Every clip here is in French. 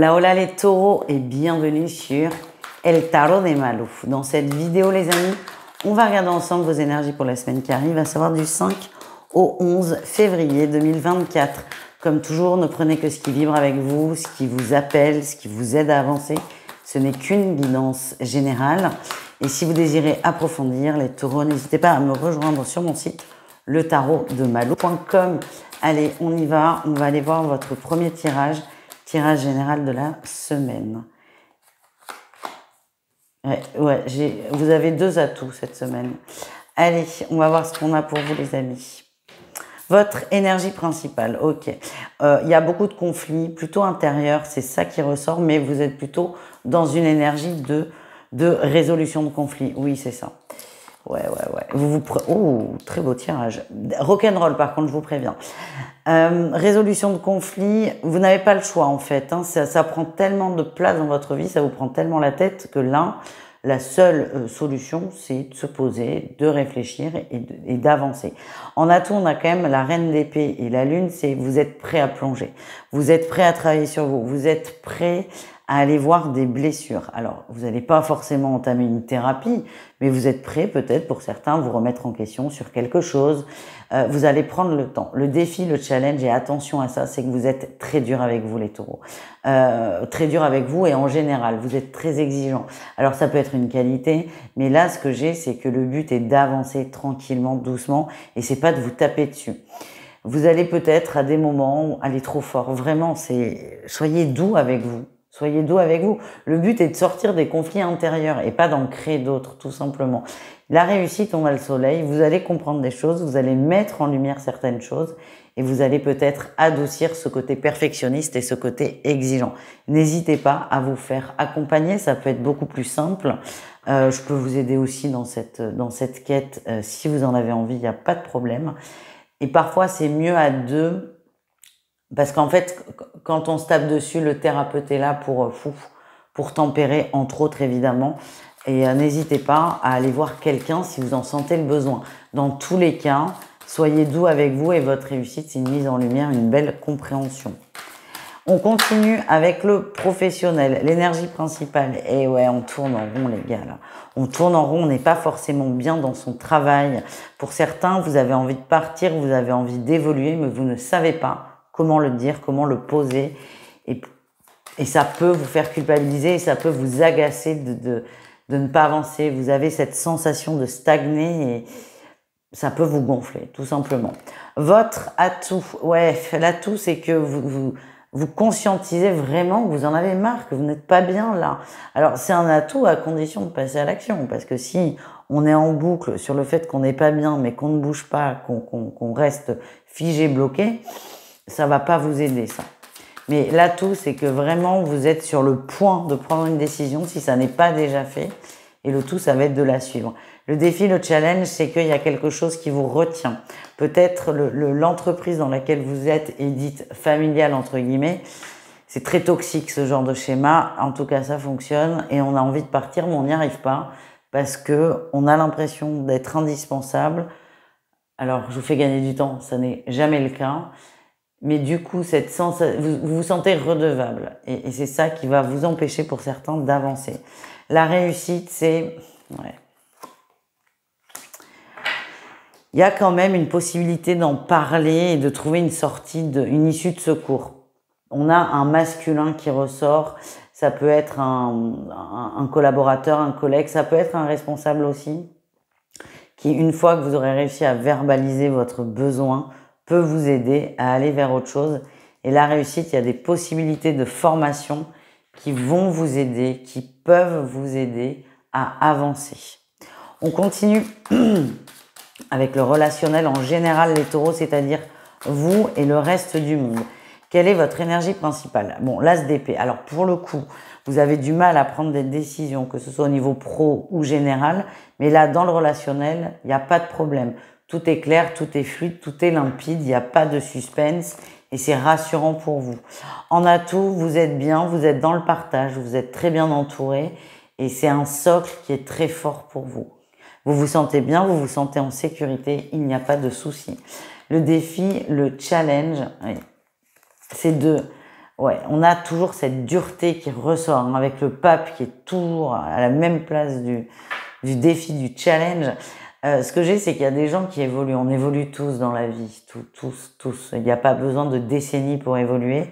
Hola, hola les taureaux et bienvenue sur El Tarot de Malou. Dans cette vidéo les amis, on va regarder ensemble vos énergies pour la semaine qui arrive, à savoir du 5 au 11 février 2024. Comme toujours, ne prenez que ce qui vibre avec vous, ce qui vous appelle, ce qui vous aide à avancer. Ce n'est qu'une guidance générale. Et si vous désirez approfondir les taureaux, n'hésitez pas à me rejoindre sur mon site letarotsdemalou.com. Allez, on y va. On va aller voir votre premier tirage général de la semaine. Ouais, vous avez deux atouts cette semaine. Allez, on va voir ce qu'on a pour vous les amis. Votre énergie principale, ok. Il y a beaucoup de conflits, plutôt intérieurs, c'est ça qui ressort, mais vous êtes plutôt dans une énergie de résolution de conflits. Oui, c'est ça. Ouais. Oh, très beau tirage. Rock'n'roll, par contre, je vous préviens. Résolution de conflit, vous n'avez pas le choix en fait. Hein. Ça prend tellement de place dans votre vie, ça vous prend tellement la tête que là, la seule solution, c'est de se poser, de réfléchir et d'avancer. En atout, on a quand même la reine d'épée et la lune, c'est vous êtes prêt à plonger. Vous êtes prêt à travailler sur vous. Vous êtes prêt à aller voir des blessures. Alors, vous n'allez pas forcément entamer une thérapie, mais vous êtes prêt peut-être pour certains vous remettre en question sur quelque chose. Vous allez prendre le temps. Le défi, le challenge, et attention à ça, c'est que vous êtes très dur avec vous les taureaux. Très dur avec vous et en général, vous êtes très exigeant. Alors ça peut être une qualité, mais là ce que j'ai, c'est que le but est d'avancer tranquillement, doucement, et c'est pas de vous taper dessus. Vous allez peut-être à des moments aller trop fort. Vraiment, soyez doux avec vous. Soyez doux avec vous. Le but est de sortir des conflits intérieurs et pas d'en créer d'autres, tout simplement. La réussite, on a le soleil. Vous allez comprendre des choses, vous allez mettre en lumière certaines choses et vous allez peut-être adoucir ce côté perfectionniste et ce côté exigeant. N'hésitez pas à vous faire accompagner, ça peut être beaucoup plus simple. Je peux vous aider aussi dans cette quête. Si vous en avez envie, il n'y a pas de problème. Et parfois, c'est mieux à deux. Parce qu'en fait, quand on se tape dessus, le thérapeute est là pour tempérer, entre autres évidemment. Et n'hésitez pas à aller voir quelqu'un si vous en sentez le besoin. Dans tous les cas, soyez doux avec vous et votre réussite, c'est une mise en lumière, une belle compréhension. On continue avec le professionnel, l'énergie principale. Et ouais, on tourne en rond les gars là. On tourne en rond, on n'est pas forcément bien dans son travail. Pour certains, vous avez envie de partir, vous avez envie d'évoluer, mais vous ne savez pas comment le dire, comment le poser. Et ça peut vous faire culpabiliser et ça peut vous agacer de ne pas avancer. Vous avez cette sensation de stagner et ça peut vous gonfler, tout simplement. Votre atout, ouais, l'atout, c'est que vous conscientisez vraiment que vous en avez marre, que vous n'êtes pas bien là. Alors, c'est un atout à condition de passer à l'action, parce que si on est en boucle sur le fait qu'on n'est pas bien, mais qu'on ne bouge pas, qu'on reste figé, bloqué, ça va pas vous aider, ça. Mais l'atout, c'est que vraiment, vous êtes sur le point de prendre une décision, si ça n'est pas déjà fait, et le tout, ça va être de la suivre. Le défi, le challenge, c'est qu'il y a quelque chose qui vous retient. Peut-être l'entreprise dans laquelle vous êtes est dite familiale, entre guillemets. C'est très toxique, ce genre de schéma. En tout cas, ça fonctionne et on a envie de partir, mais on n'y arrive pas parce que on a l'impression d'être indispensable. Alors, je vous fais gagner du temps, ça n'est jamais le cas. Mais du coup, vous vous sentez redevable. Et c'est ça qui va vous empêcher pour certains d'avancer. La réussite, c'est... Ouais. Il y a quand même une possibilité d'en parler et de trouver une une issue de secours. On a un masculin qui ressort. Ça peut être un collaborateur, un collègue. Ça peut être un responsable aussi. Qui, une fois que vous aurez réussi à verbaliser votre besoin, peut vous aider à aller vers autre chose. Et la réussite, il y a des possibilités de formation qui vont vous aider, qui peuvent vous aider à avancer. On continue avec le relationnel en général, les taureaux, c'est-à-dire vous et le reste du monde. Quelle est votre énergie principale? Bon, l'as d'épée. Alors, pour le coup, vous avez du mal à prendre des décisions, que ce soit au niveau pro ou général, mais là, dans le relationnel, il n'y a pas de problème. Tout est clair, tout est fluide, tout est limpide, il n'y a pas de suspense et c'est rassurant pour vous. En atout, vous êtes bien, vous êtes dans le partage, vous êtes très bien entouré et c'est un socle qui est très fort pour vous. Vous vous sentez bien, vous vous sentez en sécurité, il n'y a pas de souci. Le défi, le challenge, oui, c'est Ouais, on a toujours cette dureté qui ressort, hein, avec le pape qui est toujours à la même place du défi, du challenge. Ce que j'ai, c'est qu'il y a des gens qui évoluent. On évolue tous dans la vie, tous. Il n'y a pas besoin de décennies pour évoluer.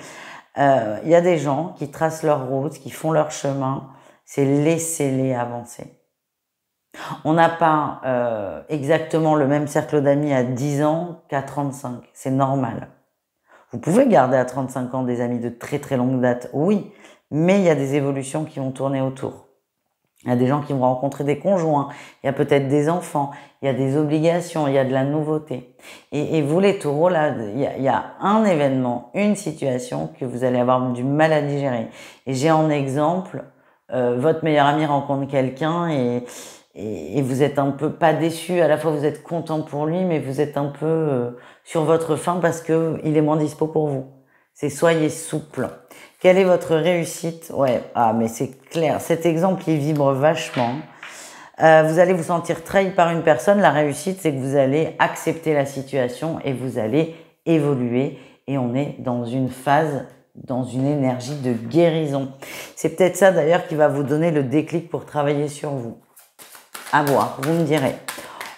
Il y a des gens qui tracent leur route, qui font leur chemin. C'est laissez-les avancer. On n'a pas exactement le même cercle d'amis à 10 ans qu'à 35. C'est normal. Vous pouvez garder à 35 ans des amis de très très longue date, oui, mais il y a des évolutions qui vont tourner autour. Il y a des gens qui vont rencontrer des conjoints, il y a peut-être des enfants, il y a des obligations, il y a de la nouveauté. Et vous les taureaux, là, il y a un événement, une situation que vous allez avoir du mal à digérer. Et j'ai en exemple, votre meilleur ami rencontre quelqu'un et vous êtes un peu pas déçu, à la fois vous êtes content pour lui, mais vous êtes un peu sur votre faim parce que il est moins dispo pour vous. C'est soyez souple. Quelle est votre réussite? Ouais, mais c'est clair. Cet exemple, il vibre vachement. Vous allez vous sentir trahi par une personne. La réussite, c'est que vous allez accepter la situation et vous allez évoluer. Et on est dans une phase, dans une énergie de guérison. C'est peut-être ça d'ailleurs qui va vous donner le déclic pour travailler sur vous. À voir, vous me direz.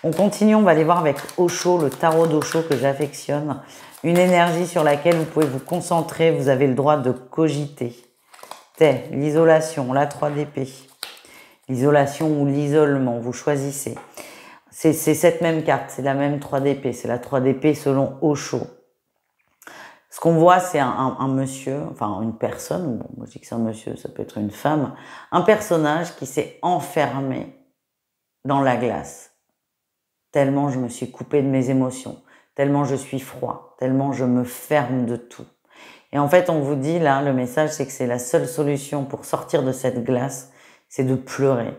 On continue, on va aller voir avec Osho, le tarot d'Osho que j'affectionne. Une énergie sur laquelle vous pouvez vous concentrer, vous avez le droit de cogiter. L'isolation, la 3 d'épée. L'isolation ou l'isolement, vous choisissez. C'est cette même carte, c'est la même 3 d'épée, c'est la 3 d'épée selon Osho. Ce qu'on voit, c'est un monsieur, enfin une personne, bon, moi je dis que c'est un monsieur, ça peut être une femme, un personnage qui s'est enfermé dans la glace. Tellement je me suis coupé de mes émotions, tellement je suis froid, tellement je me ferme de tout. Et en fait, on vous dit là, le message, c'est que c'est la seule solution pour sortir de cette glace, c'est de pleurer.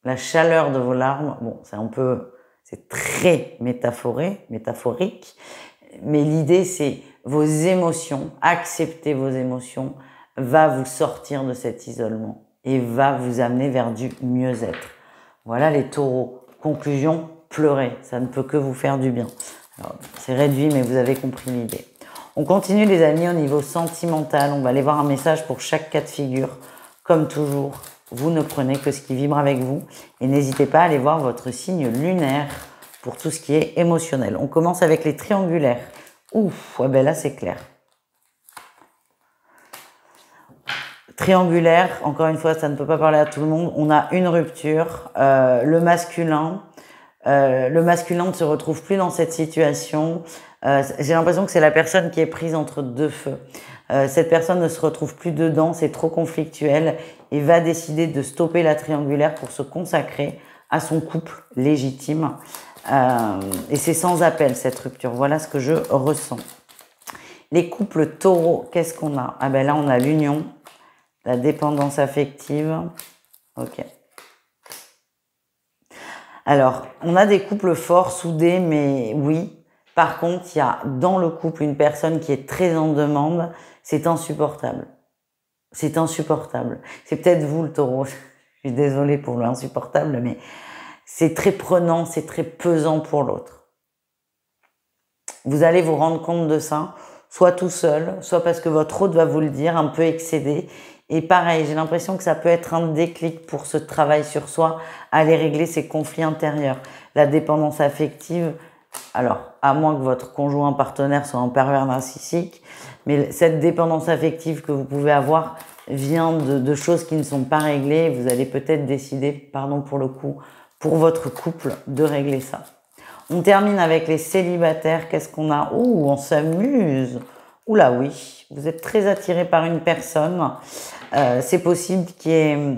La chaleur de vos larmes, bon, c'est très métaphorique, mais l'idée, c'est vos émotions, accepter vos émotions, va vous sortir de cet isolement et va vous amener vers du mieux-être. Voilà les taureaux. Conclusion, pleurer, ça ne peut que vous faire du bien. C'est réduit, mais vous avez compris l'idée. On continue les amis au niveau sentimental. On va aller voir un message pour chaque cas de figure. Comme toujours, vous ne prenez que ce qui vibre avec vous. Et n'hésitez pas à aller voir votre signe lunaire pour tout ce qui est émotionnel. On commence avec les triangulaires. Ouf, ouais, ben là c'est clair. Triangulaire, encore une fois, ça ne peut pas parler à tout le monde. On a une rupture. Le masculin ne se retrouve plus dans cette situation. J'ai l'impression que c'est la personne qui est prise entre deux feux. Cette personne ne se retrouve plus dedans, c'est trop conflictuel et va décider de stopper la triangulaire pour se consacrer à son couple légitime. Et c'est sans appel cette rupture. Voilà ce que je ressens. Les couples taureaux, qu'est-ce qu'on a? Ah ben là, on a l'union, la dépendance affective. Ok. Alors, on a des couples forts, soudés, mais oui. Par contre, il y a dans le couple une personne qui est très en demande. C'est insupportable. C'est insupportable. C'est peut-être vous le taureau. Je suis désolée pour l'insupportable, mais c'est très prenant, c'est très pesant pour l'autre. Vous allez vous rendre compte de ça, soit tout seul, soit parce que votre hôte va vous le dire, un peu excédé. Et pareil, j'ai l'impression que ça peut être un déclic pour ce travail sur soi, aller régler ces conflits intérieurs. La dépendance affective, alors, à moins que votre conjoint partenaire soit un pervers narcissique, mais cette dépendance affective que vous pouvez avoir vient de choses qui ne sont pas réglées. Vous allez peut-être décider, pardon pour le coup, pour votre couple, de régler ça. On termine avec les célibataires. Qu'est-ce qu'on a? Ouh, on s'amuse. Oula, oui, vous êtes très attiré par une personne. C'est possible qu'il y ait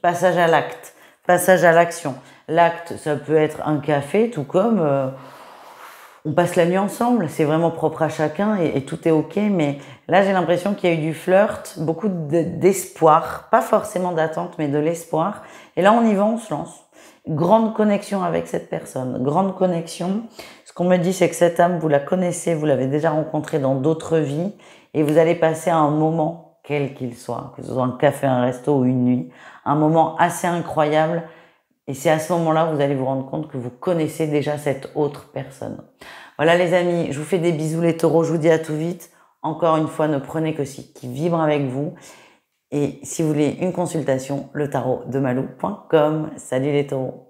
passage à l'acte, passage à l'action. L'acte, ça peut être un café, tout comme on passe la nuit ensemble. C'est vraiment propre à chacun et tout est ok. Mais là, j'ai l'impression qu'il y a eu du flirt, beaucoup d'espoir, pas forcément d'attente, mais de l'espoir. Et là, on y va, on se lance. Grande connexion avec cette personne, grande connexion. Ce qu'on me dit, c'est que cette âme, vous la connaissez, vous l'avez déjà rencontrée dans d'autres vies et vous allez passer un moment, quel qu'il soit, que ce soit un café, un resto ou une nuit, un moment assez incroyable. Et c'est à ce moment-là que vous allez vous rendre compte que vous connaissez déjà cette autre personne. Voilà les amis, je vous fais des bisous les taureaux, je vous dis à tout vite. Encore une fois, ne prenez que ce qui vibre avec vous. Et si vous voulez une consultation, le tarot de malou.com. Salut les taureaux.